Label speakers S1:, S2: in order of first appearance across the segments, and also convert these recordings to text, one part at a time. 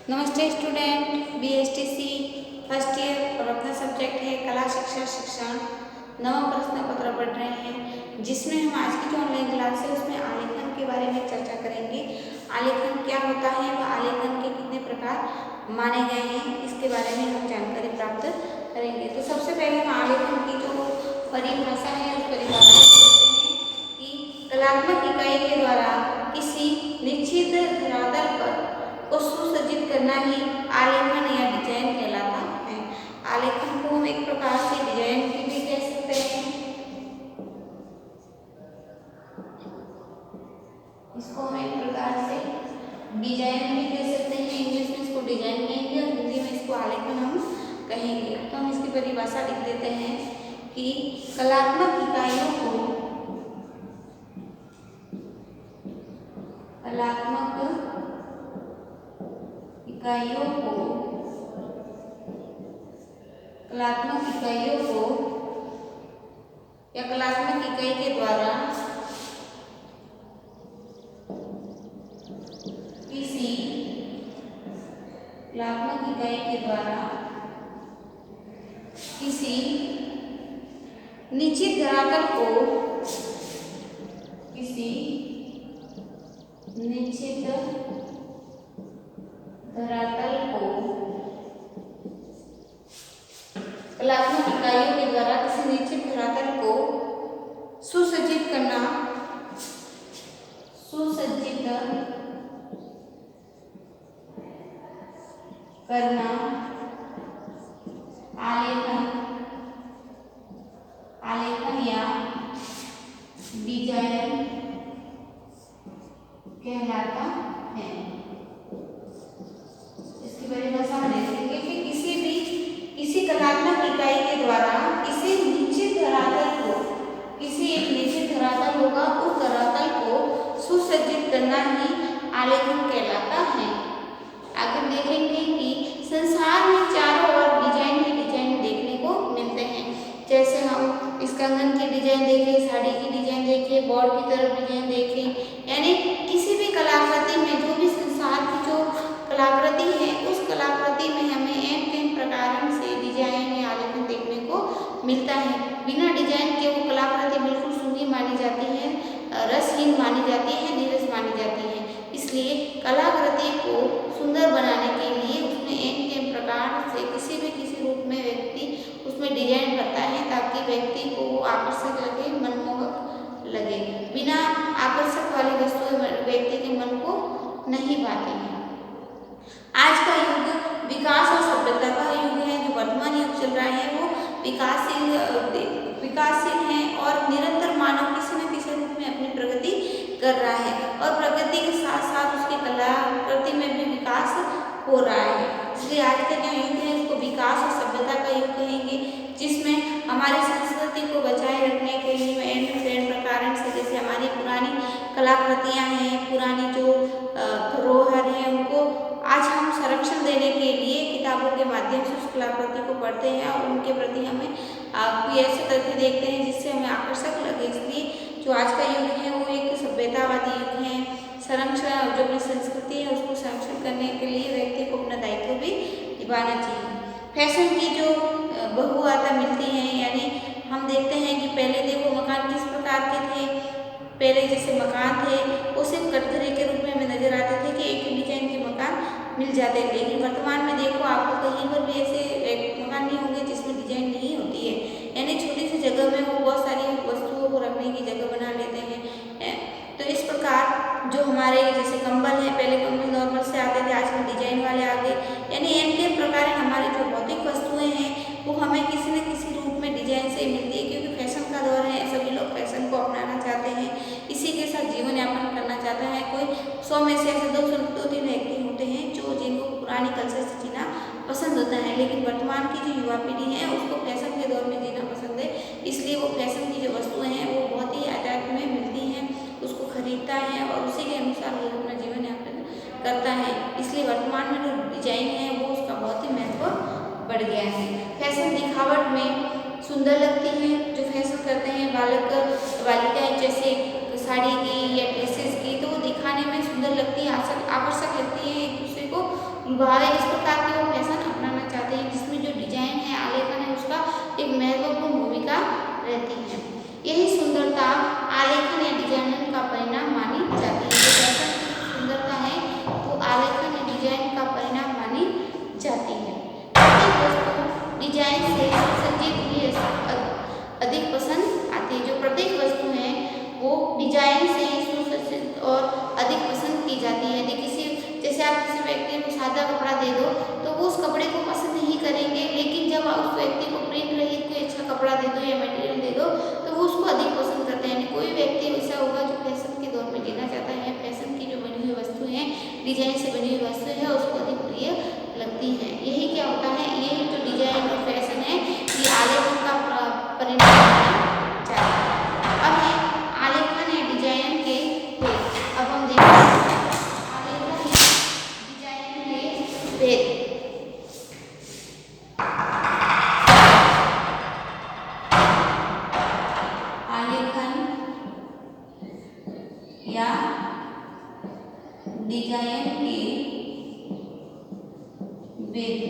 S1: नमस्ते student, BSTC first year और अपना सब्जेक्ट है कला शिक्षा शिक्षण। नवा प्रश्न पत्र पढ़ रहे हैं जिसमें हम आज की जो ऑनलाइन क्लास है उसमें आलेखन के बारे में चर्चा करेंगे। आलेखन क्या होता है व आलेखन के कितने प्रकार माने गए हैं इसके बारे में हम जानकारी प्राप्त करेंगे। तो सबसे पहले हम आलेखन की जो परिभाषा है उस परिभाषा को देखते हैं कि कलात्मक इकाई के द्वारा किसी निश्चित धरातल पर को सुसज्जित करना ही आलेखन या डिजाइन कहलाता है। आलेखन को हम एक प्रकार से डिजाइन भी कह सकते हैं। इसको हम एक प्रकार से डिजाइन भी कह सकते हैं। इंग्लिश में इसको डिजाइन कहेंगे और हिंदी में इसको आलेखन हम कहेंगे। तो हम इसकी परिभाषा लिख देते हैं कि कलात्मक इकाइयों को कलात्मक इकाइयों को या कलात्मक इकाई के द्वारा किसी कलात्मक इकाई के द्वारा किसी निश्चित धरातल को कलात्मक इकाइयों के द्वारा किसी निश्चित धरातल को सुसज्जित करना आलेखन या डिजाइन कहलाता है। इसकी परिभाषा हम देखेंगे कि किसी कलात्मक इकाई के द्वारा किसी एक निश्चित धरातल होगा उस धरातल को सुसज्जित करना ही आलेखन कहलाता है। आगे देखेंगे कि संसार में चारों ओर डिजाइन ही डिजाइन देखने को मिलते हैं। जैसे हम इस कंगन की डिजाइन देखें, साड़ी की डिजाइन देखें, बोर्ड की तरफ डिजाइन देखें, यानी किसी भी कलाकृति में जो भी संसार की जो कलाकृति है उस कलाकृति में हमें कई प्रकार से डिजाइन या आलेखन देखने को मिलता है। बिना डिजाइन के वो कलाकृति बिल्कुल सूनी मानी जाती है, रसहीन मानी जाती है, नीरस मानी जाती है। इसलिए कलाकृति को सुंदर बनाने के लिए उसमें एक प्रकार से किसी रूप में व्यक्ति उसमें डिजाइन करता है ताकि व्यक्ति को वो आकर्षक लगे, मनमोहक लगे। बिना आकर्षक वाली वस्तुएं व्यक्ति के मन को नहीं भाती हैं। आज का युग विकास और सभ्यता का युग है। जो वर्तमान युग चल रहा है वो विकासशील है और निरंतर मानव किसी न किसी रूप में अपनी प्रगति कर रहा है और प्रगति के साथ साथ उसकी कलाकृति में भी विकास हो रहा है। इसलिए आज का जो युग है इसको विकास और सभ्यता का युग कहेंगे, जिसमें हमारी संस्कृति को बचाए रखने के लिए प्रकार से जैसे हमारी पुरानी कलाकृतियाँ हैं, पुरानी जो धरोहर है उनको आज हम संरक्षण देने के लिए किताबों के माध्यम से उस कलाकृति को पढ़ते हैं और उनके प्रति हमें कोई ऐसे तथ्य देखते हैं जिससे हमें आकर्षक लगे। इसलिए जो आज का युग है वो एक सभ्यतावादी युग है। संरक्षण जो अपनी संस्कृति है उसको संरक्षण करने के लिए व्यक्ति को अपना दायित्व भी निभाना चाहिए। फैशन की जो बहुआता मिलती है, यानी हम देखते हैं कि पहले देखो मकान किस प्रकार के थे। पहले जैसे मकान थे वो सिर्फ कटघरे के रूप में हमें नजर आते थे कि एक ही डिजाइन के मकान मिल जाते थे, लेकिन वर्तमान में देखो आपको कहीं पर भी ऐसे मकान नहीं होंगे जिसमें डिजाइन नहीं होती है। यानी छोटी सी जगह में वो बहुत सारी वस्तुओं को रखने की जगह बना लेते हैं। तो इस प्रकार जो हमारे जैसे कंबल है, पहले कंबल नॉर्मल से आते थे, आजकल डिजाइन वाले आ गए। यानी इनके प्रकार हमारी जो भौतिक वस्तुएं हैं वो हमें किसी न किसी रूप में डिजाइन से मिलती है, क्योंकि फैशन का दौर है। सभी लोग फैशन को अपनाना चाहते हैं, इसी के साथ जीवन यापन करना चाहता है। कोई 100 में से ऐसे 2-3 व्यक्ति होते हैं जो जिनको पुरानी कल्चर से जीना पसंद होता है, लेकिन वर्तमान की जो युवा पीढ़ी है उसको फैशन के दौर में जीना पसंद है। इसलिए वो फैशन की जो वस्तुएं हैं वो बहुत ही आजाद में मिलती हैं, उसको खरीदता है और उसी के अनुसार वो अपना जीवन यापन करता है। इसलिए वर्तमान में जो डिजाइन है वो उसका बहुत ही महत्व बढ़ गया है। फैशन दिखावट में सुंदर लगती है। जो फैशन करते हैं बालिकाएं जैसे साड़ी की या ड्रेसेस की, तो वो दिखाने में सुंदर लगती है, आकर्षक लगती है, एक दूसरे को भाव है, इस प्रकार के वो फैशन अपनाना चाहते हैं जिसमें जो डिजाइन है, आलेखन है, उसका एक महत्वपूर्ण भूमिका रहती है। यही सुंदरता आलेखन या डिजाइन का परिणाम मानी जाती है। जो फैशन की सुंदरता है वो आलेखन या डिजाइन का परिणाम मानी जाती है। प्रत्येक वस्तु डिजाइन से सुसज्जित ही अधिक पसंद आती है। जो प्रत्येक वस्तु है वो डिजाइन से सुसज्जित और अधिक पसंद की जाती है। यदि किसी जैसे आप किसी व्यक्ति को सादा कपड़ा दे दो तो वो उस कपड़े को पसंद नहीं करेंगे, लेकिन जब आप उस व्यक्ति को प्रिंट रहित कोई अच्छा कपड़ा दे दो या मटेरियल दे दो तो वो उसको अधिक पसंद करते हैं। कोई व्यक्ति ऐसा होगा जो फैशन के दौर में जीना चाहता है, फैशन की जो बनी हुई वस्तु है, डिजाइन से बनी हुई वस्तु है, उसको अधिक प्रिय लगती है। यही क्या होता है, यही जो डिजाइन और फैशन है ये आलेखन का परिणाम माना जाता है। अब है आलेखन या डिजाइन के भेद। अब हम देखते हैं आलेखन या डिजाइन के भेद। आलेखन या डिजाइन के भेद।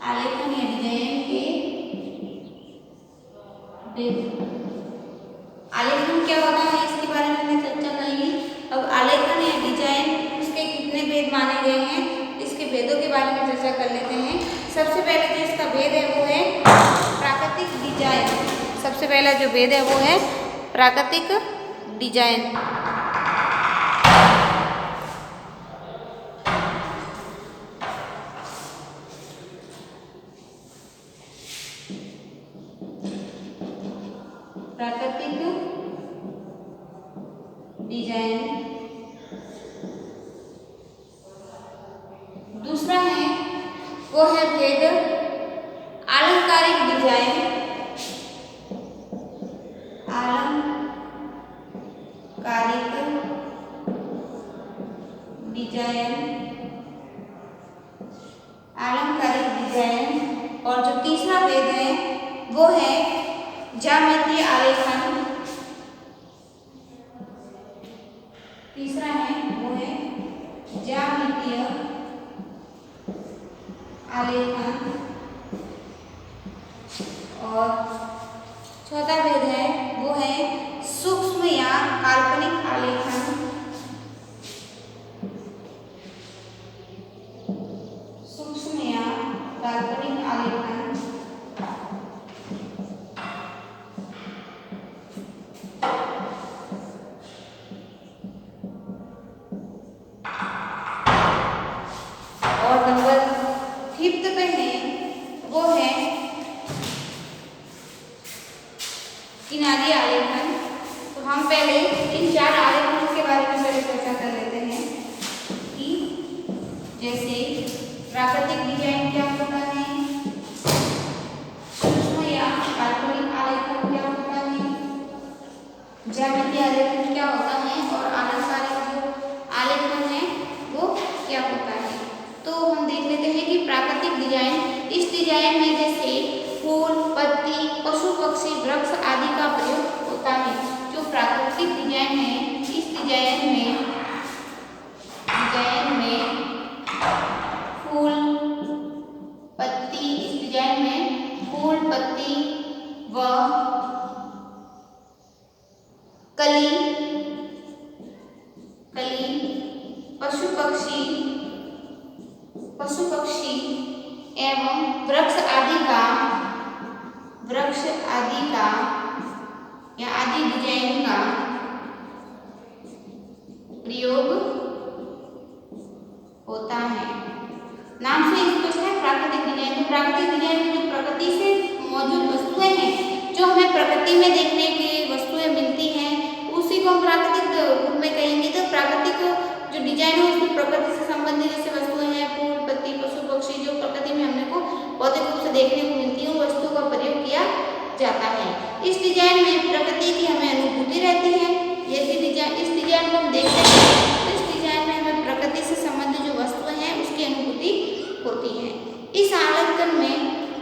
S1: आलेखन या डिजाइन के भेद। आलेखन क्या होता है इसके बारे में हमने चर्चा करेंगे। अब आलेखन या डिजाइन उसके कितने भेद माने गए हैं, इसके भेदों के बारे में चर्चा कर लेते हैं। सबसे पहले जो इसका भेद है वो है प्राकृतिक डिजाइन। सबसे पहला जो भेद है वो है प्राकृतिक डिजाइन। प्राकृतिक डिजाइन। दूसरा है वो है भेद आलंकारिक डिजाइन। आलंकारिक डिजाइन। आलंकारिक डिजाइन। और जो तीसरा भेद है वो है ज्यामितीय आलेखन। तीसरा है वो है ज्यामितीय आलेखन। और चौथा भेद है वो है सूक्ष्म या काल्पनिक आलेखन। सूक्ष्म या काल्पनिक आलेखन। और नंबर 5 पे है वो है किनारी आलेखन। तो हम पहले इन 4 आलेखनों के बारे में पहले चर्चा कर लेते हैं कि जैसे प्राकृतिक डिजाइन क्या होता है, सूक्ष्म या काल्पनिक आलेखन क्या होता है, ज्यामितीय आलेखन क्या होता है और आलंकारिक जो आलेखन है वो क्या होता है। तो हम देख लेते हैं कि प्राकृतिक डिजाइन, इस डिजाइन में जैसे फूल, पत्ती, पशु पक्षी, वृक्ष आदि का प्रयोग होता है। जो प्राकृतिक डिजाइन है इस डिजाइन में फूल, पत्ती, इस डिजाइन में फूल, पत्ती व कली, पशु पक्षी एवं वृक्ष आदि का या आदि डिजाइन का प्रयोग होता है। नाम से स्पष्ट है प्राकृतिक डिजाइन। तो प्राकृतिक डिजाइन में जो प्रकृति से मौजूद वस्तुएं हैं, जो हमें प्रकृति में देखने की वस्तुएं मिलती हैं, उसी को हम प्राकृतिक रूप में कहेंगे। तो प्राकृतिक जो डिजाइन है उसमें प्रकृति से संबंधित जैसे वस्तुएं हैं, फूल, पत्ती, पशु पक्षी, जो प्रकृति में हमने को भौतिक रूप से देखने को मिलती है, उन वस्तुओं का प्रयोग किया जाता है। इस डिजाइन में प्रकृति की हमें अनुभूति रहती है। यदि इस डिजाइन को हम देखते हैं तो इस डिजाइन में हमें प्रकृति से संबंधित जो वस्तुएं हैं उसकी अनुभूति होती है। इस आलेखन में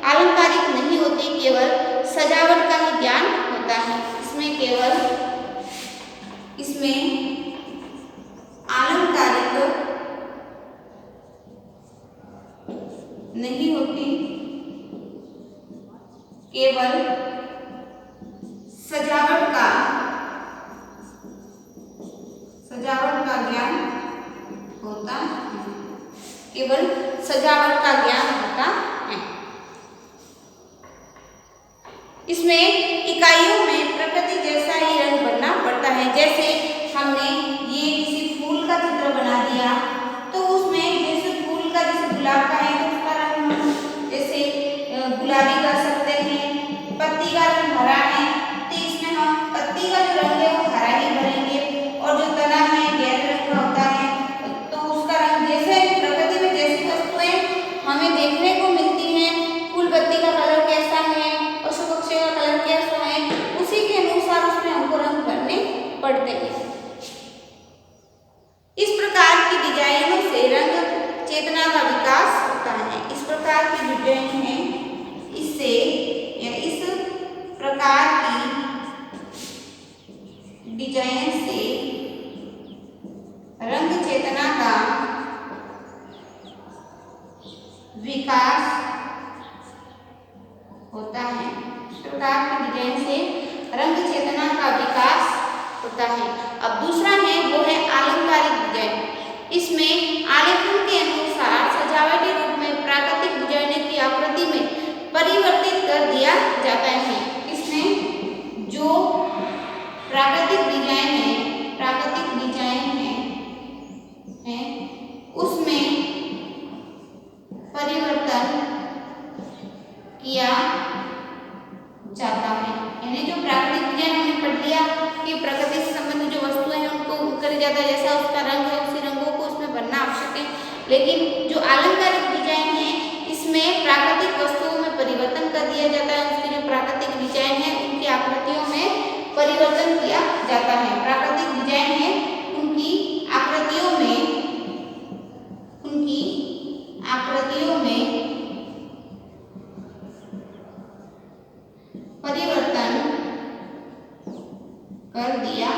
S1: आलंकारिक नहीं होती, केवल सजावट का ही ज्ञान होता है। इसमें आलंकारिक केवल सजावट का ज्ञान होता है, केवल सजावट का ज्ञान होता है। इसमें इकाइयों में प्रकृति जैसा ही रंग बनना पड़ता है। जैसे हमने ये किसी फूल का चित्र बना दिया, तो उसमें जैसे फूल का जैसे गुलाब का है तो उसका रंग हम जैसे गुलाबी कर सकते हैं। पत्ती का रंग हरा है तो इसमें हम पत्ती का जो रंग है वो हरा ही भरेंगे, और जो तना है गहरे रंग का होता है तो उसका रंग जैसे प्रकृति में जैसी वस्तुएं हमें देखने को मिलती हैं, फूल पत्ती का कलर कैसा है, पशु पक्षी का कलर कैसा है, उसी के अनुसार उसमें हमको रंग भरने पड़ते हैं। इस प्रकार की डिजाइनों से रंग चेतना का विकास होता है। इस प्रकार की डिजाइन है, इससे या इस प्रकार की डिजाइन से रंग चेतना का विकास होता है। इस प्रकार की डिजाइन से रंग चेतना का विकास होता है। अब दूसरा है वो है अलंकारिक डिजाइन। इसमें आलेखन के अनुसार सजावटी रूप में प्राकृतिक डिजाइन की आकृति में परिवर्तित कर दिया जाता है। इसमें जो प्राकृतिक डिजाइन है उसमें परिवर्तन किया जाता है। यानी जो प्राकृतिक डिजाइन हमने पढ़ लिया कि प्रकृति से संबंधित जो वस्तुएं हैं उनको कर जाता है, जैसा उसका रंग है उसी रंगों को उसमें भरना आवश्यक है। लेकिन जो अलंकारिक डिजाइन है इसमें प्राकृतिक वस्तुओं में परिवर्तन कर दिया जाता है। उसकी जो प्राकृतिक डिजाइन है उनकी आकृतियों में परिवर्तन किया जाता है। प्राकृतिक डिजाइन है उनकी आकृतियों में परिवर्तन कर दिया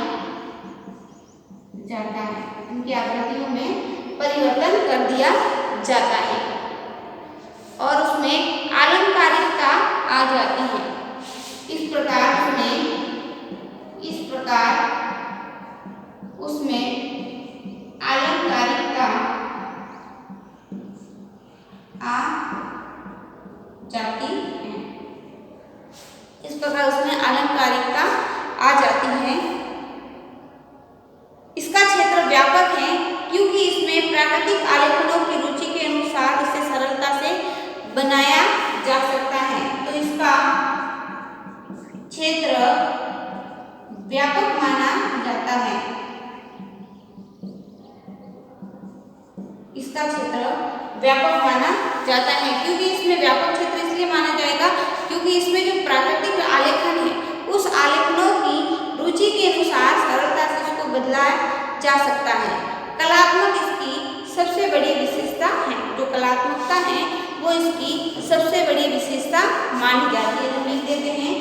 S1: जाता है। उनकी आकृतियों में परिवर्तन कर दिया जाता है और उसमें अलंकारिकता आ जाती है। इस प्रकार उसमें अलंकारिकता आ जाती है। इस प्रकार उसमें अलंकारिकता आ जाती है। इसका क्षेत्र व्यापक है क्योंकि इसमें प्राकृतिक आलेखनों की रुचि के अनुसार इसे सरलता से बनाया जा सकता है। तो इसका क्षेत्र व्यापक माना जाता है। इसका क्षेत्र व्यापक माना जाता है क्योंकि इसमें व्यापक क्षेत्र इसलिए माना जाएगा क्योंकि इसमें जो प्राकृतिक आलेखन है उस आलेखनों की रुचि के अनुसार सरलता से उसको बदलाया जा सकता है। कलात्मक इसकी सबसे बड़ी विशेषता है। जो कलात्मकता है वो इसकी सबसे बड़ी विशेषता मानी जाती है। हम लिख देते हैं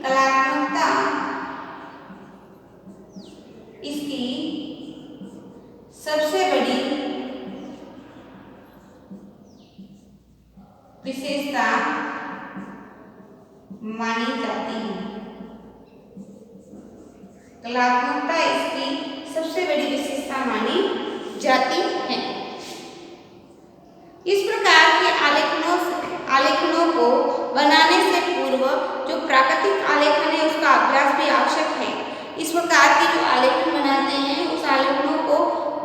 S1: कलात्मकता इसकी सबसे बड़ी विशेषता मानी जाती है। कलात्मकता इसकी सबसे बड़ी विशेषता मानी जाती है। इस प्रकार के आलेखनों को बनाने से पूर्व जो प्राकृतिक आलेखन है उसका अभ्यास भी आवश्यक है। इस प्रकार के जो आलेखन बनाते हैं उस आलेखनों को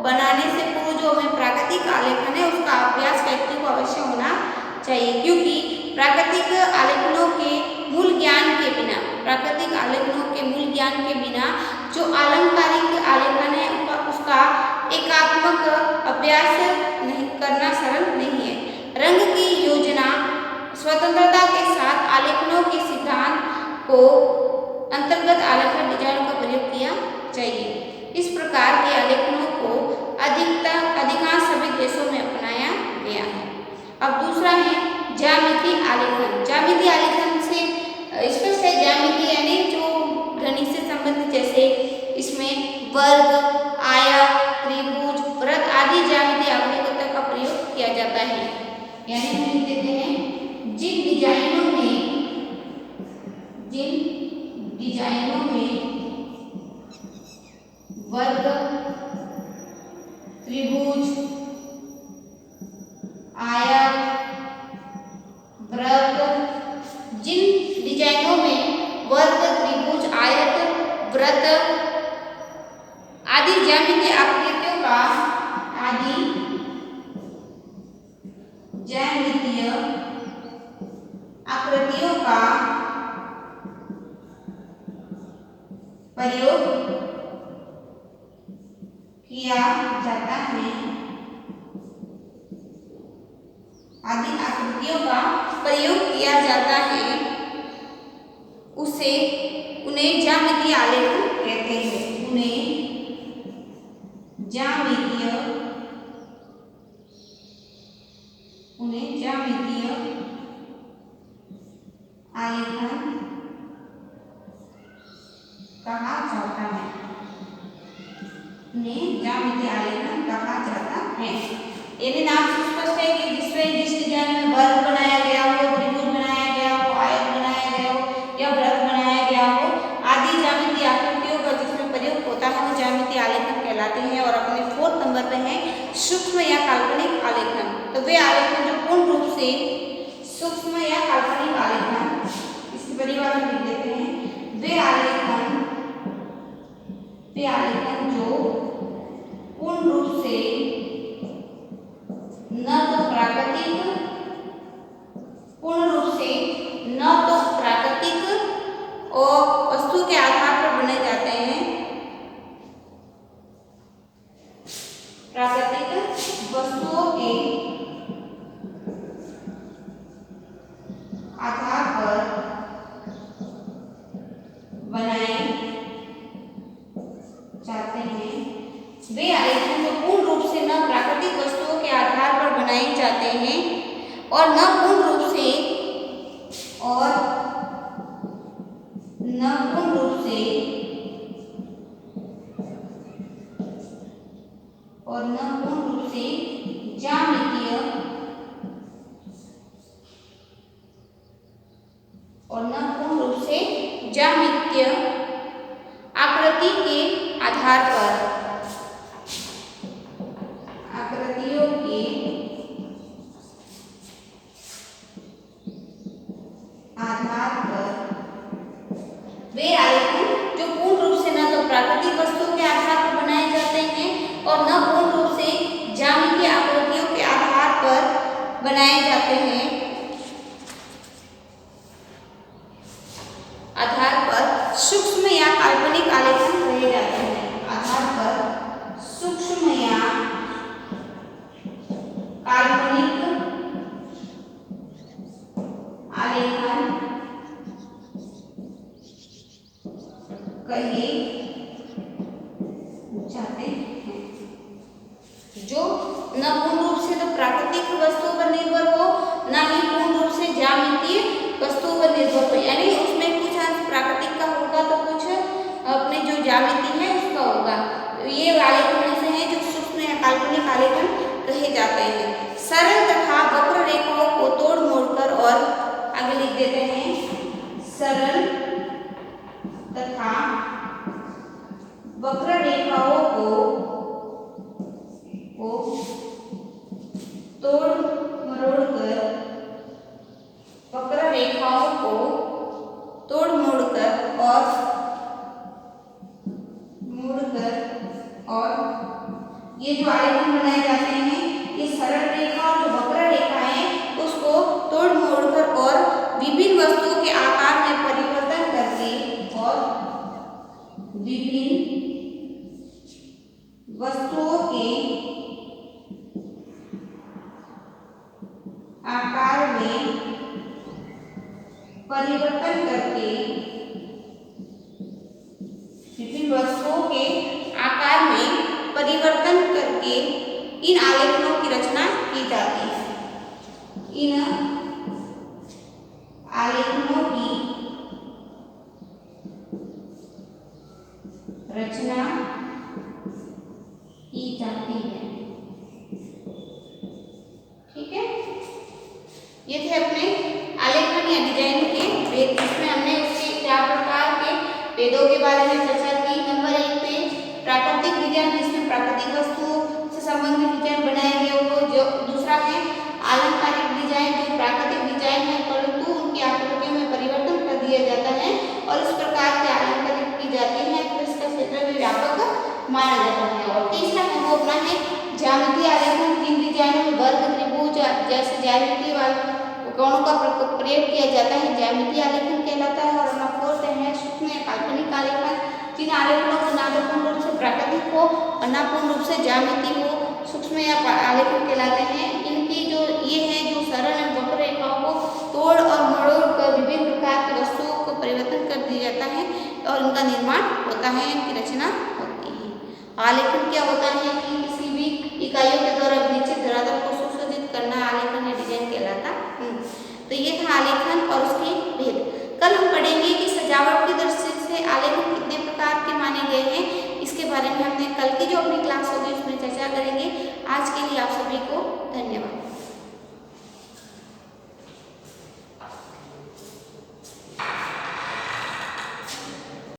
S1: बनाने से पूर्व जो हमें प्राकृतिक आलेखन है उसका अभ्यास व्यक्ति को अवश्य होना चाहिए क्योंकि प्राकृतिक आलेखनों के मूल ज्ञान के बिना जो अलंकारिक आलेखन है उसका एकात्मक अभ्यास करना सरल नहीं है। रंग की योजना स्वतंत्रता के साथ आलेखनों के सिद्धांत को अंतर्गत आलेखन डिजाइनों का प्रयोग किया चाहिए। इस प्रकार के आलेखनों को अधिकांश सभी देशों में अपनाया गया है। अब दूसरा है ज्यामिति आलेखन। ज्यामिति आलेखन से स्पष्ट है ज्यामिति यानी जो गणित से संबंधित, जैसे इसमें वर्ग, आयत, त्रिभुज, वृत्त आदि ज्यामिति आकृतियों का प्रयोग किया जाता है। यानी हम लिख देते हैं जिन डिजाइनों में जिन डिजाइनों में वर्ग, त्रिभुज, आयत, वृत्त, जिन डिजाइनों में वर्ग, त्रिभुज, आयत, वृत्त आदि ज्यामितीय आकृतियों का प्रयोग किया जाता है, आदि आकृतियों का प्रयोग किया जाता है, उन्हें ज्यामितीय आलेख कहते हैं। उन्हें ज्यामितीय आलेखन कहा जाता है। उन्हें ज्यामितीय आलेखन कहा जाता है। यदि नाम से स्पष्ट है कि जिस डिजाइन में वर्ग बनाया गया हो, त्रिभुज बनाया गया हो, आयत बनाया गया हो या वृत्त बनाया गया हो, आदि ज्यामितीय आकृतियों का जिसमें प्रयोग होता है वो ज्यामितीय आलेखन कहलाते हैं। और अपने 4 नंबर पे है सूक्ष्म या काल्पनिक आलेखन। तो वे आलेखन जो पूर्ण रूप से सूक्ष्म या काल्पनिक आलेखन, इसकी परिभाषा लिख देते हैं। वे आलेखन जो पूर्ण रूप से न तो प्राकृतिक और वस्तु के आधार पर बनाए जाते हैं, प्राकृतिक वस्तुओं के आधार पर बनाए जाते हैं। वे आलेखन जो पूर्ण रूप से न प्राकृतिक वस्तुओं के आधार पर बनाए जाते हैं और न पूर्ण रूप से ज्यामितीय आकृति के आधार पर वे आलेखन जो पूर्ण रूप से न तो प्राकृतिक वस्तुओं के आधार पर बनाए जाते हैं और न पूर्ण रूप से ज्यामितीय आकृतियों के आधार पर बनाए जाते हैं, आधार पर सूक्ष्म या काल्पनिक आलेखन कहे जाते हैं। आधार पर सूक्ष्म या काल्पनिक आलेखन कहे जाते हैं, जो न पूर्ण रूप से तो प्राकृतिक वस्तुओं पर निर्भर हो, न ही पूर्ण रूप से ज्यामितीय वस्तुओं पर निर्भर हो। यानी उसमें कुछ अंश प्राकृतिक का होगा तो कुछ अपने जो ज्यामिति है उसका होगा। ये आलेखन ऐसे हैं जो सूक्ष्म या काल्पनिक आलेखन कहे जाते हैं। सरल तथा वक्र रेखाओं को तोड़ मोड़कर, और आगे लिख देते हैं सरल तथा वक्र रेखाओं को तोड़ मरोड़कर, वक्र रेखाओं को तोड़ मोड़कर और ये जो आलेखन बनाए जाते हैं, ये सरल रेखा और जो वक्र रेखा है उसको तोड़ मोड़कर और विभिन्न वस्तुओं के आकार में परिवर्तन करके और विभिन्न वस्तुओं के आकार में परिवर्तन करके, विभिन्न वस्तुओं के आकार में परिवर्तन करके इन आलेखनों की रचना की जाती है। इन आलेखनों की रचना की जाती है। ठीक है, ये थे अपने आलेखन या डिजाइन के भेद, जिसमें हमने उसके क्या 4 प्रकार के भेदों के बारे में चर्चा की। नंबर 1 पे प्राकृतिक डिजाइन, जिसमें प्राकृतिक वस्तुओं से संबंधित डिजाइन बनाए गए हो। जो दूसरा है अलंकारिक डिजाइन, जो प्राकृतिक डिजाइन है परंतु उनकी आकृतियों में परिवर्तन कर दिया जाता है और इस प्रकार के अलंकारित की जाती है, तो इसका क्षेत्र भी व्यापक माना जाता है। और तीसरा है वो अपना है ज्यामितीय आलेखन, जिन डिजाइनों में वर्ग, त्रिभुज जैसे ज्यामिति वाले कोणों का प्रयोग किया जाता है, ज्यामितीय आलेखन कहलाता है। और अपना फोर्थ है सूक्ष्म या काल्पनिक आलेखन, जिन आलेखनों को ना तो पूर्ण रूप से प्राकृतिक हो और ना पूर्ण रूप से ज्यामिति हो, सूक्ष्म या आलेखन कहलाते हैं। इनकी जो ये है जो सरल वक्र रेखाओं को तोड़ और मरोड़ कर विभिन्न प्रकार की वस्तुओं को परिवर्तन कर दिया जाता है और इनका निर्माण होता है, इनकी रचना होती है। आलेखन क्या होता है कि किसी भी इकाइयों के द्वारा निश्चित धरातल को सुसज्जित करना आलेखन या डिजाइन कहलाता है। तो ये था आलेखन और उसके भेद। कल हम पढ़ेंगे कि सजावट की दृष्टि से आलेखन कितने प्रकार के माने गए हैं, इसके बारे में हमने कल की जो अपनी क्लास होगी उसमें चर्चा करेंगे। आज के लिए आप सभी को धन्यवाद।